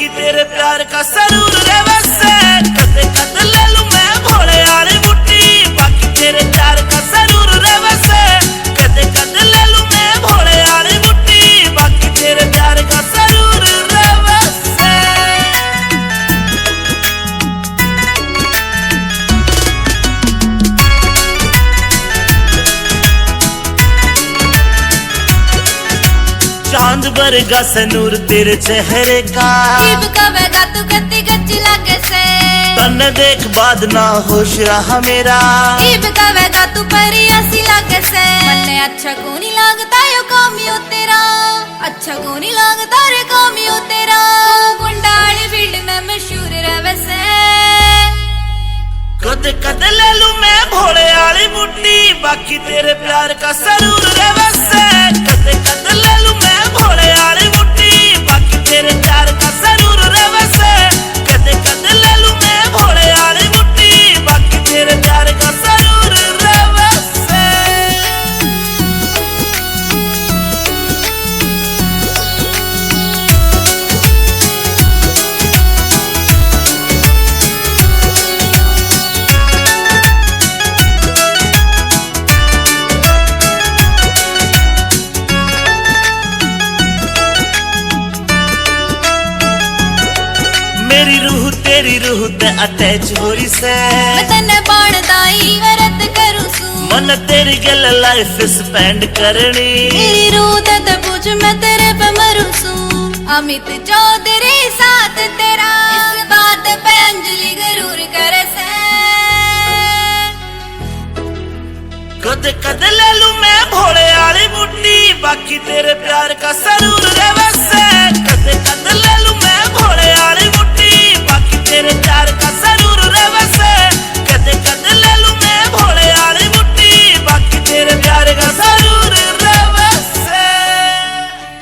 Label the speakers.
Speaker 1: बाकी तेरे प्यार का सरूर रे वैसे कदे कद ले लूं मैं भोले वाली बुट्टी बाकी तेरे प्यार का सरूर रे वैसे कदे कद ले लूं मैं भोले वाली बुट्टी बाकी तेरे प्यार का सरूर रे वैसे। चांद बरगा से नूर तेरे चेहरे का
Speaker 2: कवेगा तू कत्ती गच्ची लागे से
Speaker 1: तन देख बाद ना होश रहा मेरा
Speaker 2: कवेगा तू परी ऐसी लागे से मन्ने अच्छा को नहीं लगता यो कामियो तेरा अच्छा को नहीं लगता रे कामियो तेरा गुंडाली फील्ड में मशहूर रहे से
Speaker 1: कद कद ले लूं मैं भोले वाली बुट्टी बाकी तेरे प्यार का सरूर रे वैसे कद कद ले लूं मैं भोले वाली बुट्टी बाकी तेरे प्यार का सरूर रे वैसे कद कद ले लूं मैं भोले वाली बुट्टी बाकी तेरे प्यार का सरूर रे वैसे। मेरी रूह तेरी रूह ते अटैच हो रही से
Speaker 2: मैं तन्ने बाणदाई वरत करूं सू
Speaker 1: मन तेरी गल लाइफ स्पेंड करनी
Speaker 2: मेरी रूह ते पूछ मैं तेरे पे मरूं सू अमित चौधरी साथ तेरा इस बात पे अंजलि जरूर करे से
Speaker 1: कद कद ले लूं मैं भोले वाली बुट्टी बाकी तेरे प्यार का सरूर रे वैसे कद कद ले लूं